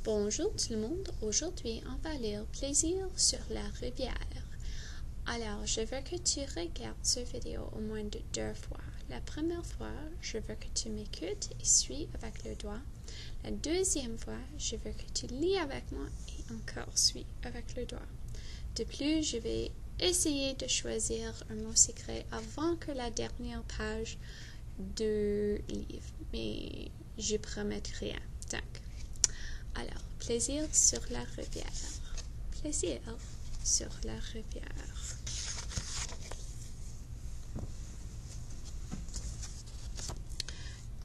Bonjour tout le monde, aujourd'hui on va lire Plaisir sur la rivière. Alors, je veux que tu regardes cette vidéo au moins de 2 fois. La première fois, je veux que tu m'écoutes et suis avec le doigt. La deuxième fois, je veux que tu lis avec moi et encore suis avec le doigt. De plus, je vais essayer de choisir un mot secret avant que la dernière page du livre, mais je promets rien. Donc, alors, plaisir sur la rivière. Plaisir sur la rivière.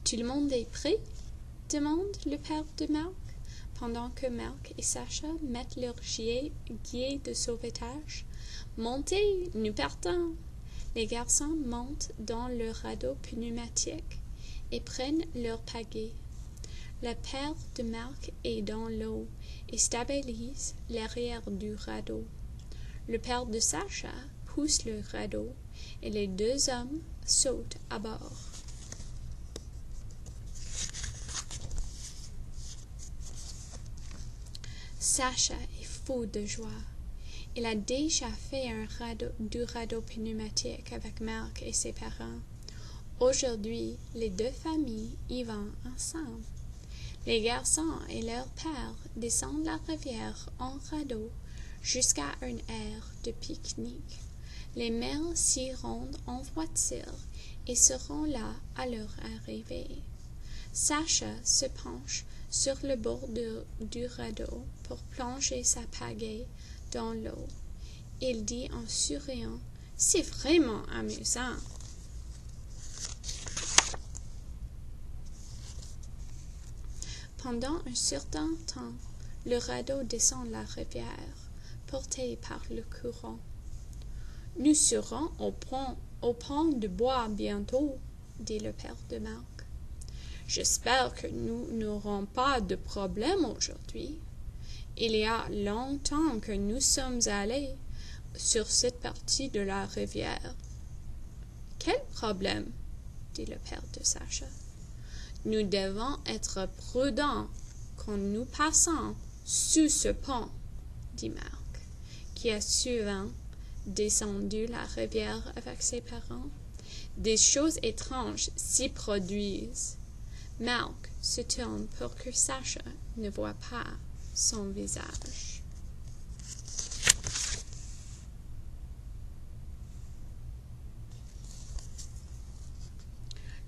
Tout le monde est prêt? Demande le père de Marc, pendant que Marc et Sacha mettent leur gilet de sauvetage. Montez, nous partons! Les garçons montent dans le radeau pneumatique et prennent leur pagaie. Le père de Marc est dans l'eau et stabilise l'arrière du radeau. Le père de Sacha pousse le radeau et les deux hommes sautent à bord. Sacha est fou de joie. Il a déjà fait du radeau pneumatique avec Marc et ses parents. Aujourd'hui, les deux familles y vont ensemble. Les garçons et leur père descendent la rivière en radeau jusqu'à une aire de pique-nique. Les mères s'y rendent en voiture et seront là à leur arrivée. Sacha se penche sur le bord du radeau pour plonger sa pagaie dans l'eau. Il dit en souriant, « C'est vraiment amusant. » Pendant un certain temps, le radeau descend la rivière, porté par le courant. « Nous serons au pont de bois bientôt, » dit le père de Marc. « J'espère que nous n'aurons pas de problème aujourd'hui. Il y a longtemps que nous sommes allés sur cette partie de la rivière. »« Quel problème? » dit le père de Sacha. « Nous devons être prudents quand nous passons sous ce pont, » dit Marc, qui a souvent descendu la rivière avec ses parents. « Des choses étranges s'y produisent. » Marc se tourne pour que Sacha ne voie pas son visage.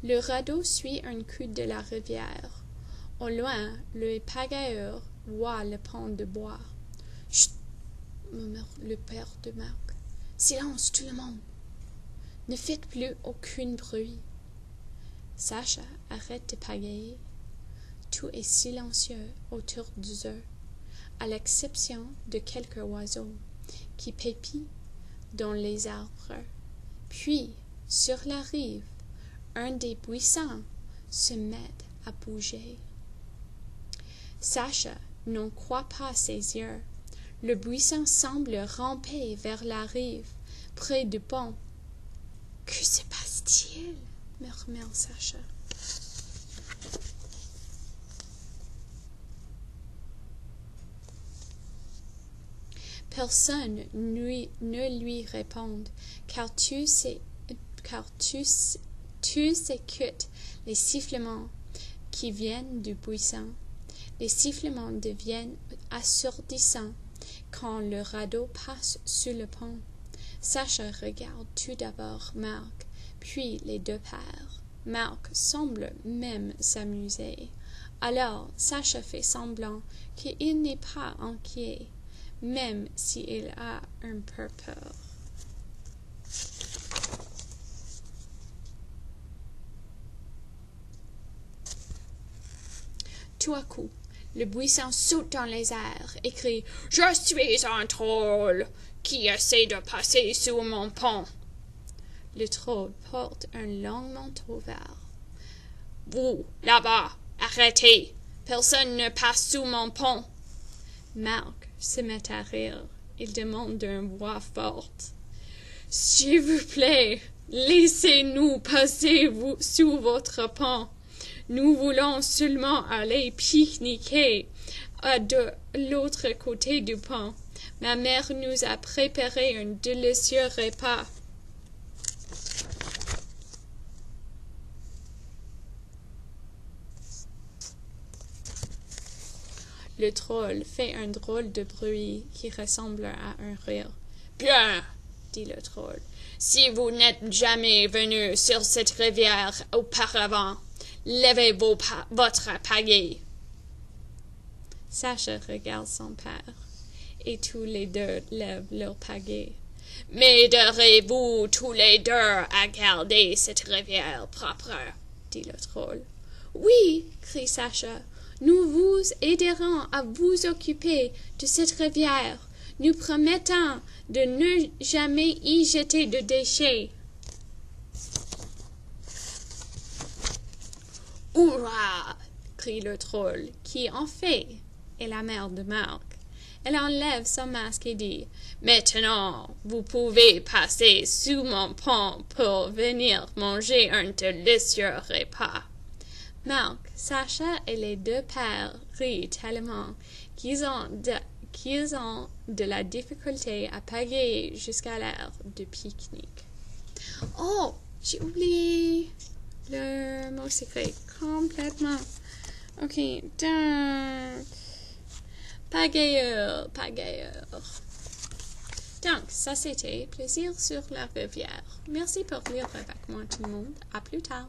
Le radeau suit un coude de la rivière. Au loin, le pagayeur voit le pont de bois. « Chut !» murmure le père de Marc. « Silence, tout le monde! Ne faites plus aucun bruit. » Sacha arrête de pagayer. Tout est silencieux autour d'eux, à l'exception de quelques oiseaux qui pépient dans les arbres. Puis, sur la rive, un des buissons se met à bouger. Sacha n'en croit pas ses yeux. Le buisson semble ramper vers la rive, près du pont. « Que se passe-t-il? » murmure Sacha. Personne ne lui répond, car tous écoutent les sifflements qui viennent du buisson. Les sifflements deviennent assourdissants quand le radeau passe sous le pont. Sacha regarde tout d'abord Marc, puis les deux pères. Marc semble même s'amuser. Alors Sacha fait semblant qu'il n'est pas inquiet, même s'il a un peu peur. Tout à coup, le buisson saute dans les airs et crie « Je suis un troll qui essaie de passer sous mon pont. » Le troll porte un long manteau vert. « Vous, là-bas, arrêtez! Personne ne passe sous mon pont! » Marc se met à rire. Il demande d'une voix forte. « S'il vous plaît, laissez-nous passer sous votre pont. Nous voulons seulement aller pique-niquer de l'autre côté du pont. Ma mère nous a préparé un délicieux repas. Le troll fait un drôle de bruit qui ressemble à un rire. « Bien, dit le troll, si vous n'êtes jamais venu sur cette rivière auparavant, levez votre pagaie. » Sacha regarde son père, et tous les deux lèvent leur pagaie. « M'aiderez-vous tous les deux à garder cette rivière propre? » dit le troll. « Oui, crie Sacha. Nous vous aiderons à vous occuper de cette rivière. Nous promettons de ne jamais y jeter de déchets. »« Hurrah !» crie le troll, qui, en fait, est la mère de Marc. Elle enlève son masque et dit « Maintenant, vous pouvez passer sous mon pont pour venir manger un délicieux repas. » Marc, Sacha et les deux pères rient tellement qu'ils ont de la difficulté à pagayer jusqu'à l'heure du pique-nique. Oh, j'ai oublié le mot secret complètement. Ok, donc, pagayeur. Donc, ça c'était Plaisir sur la rivière. Merci pour lire avec moi tout le monde. À plus tard.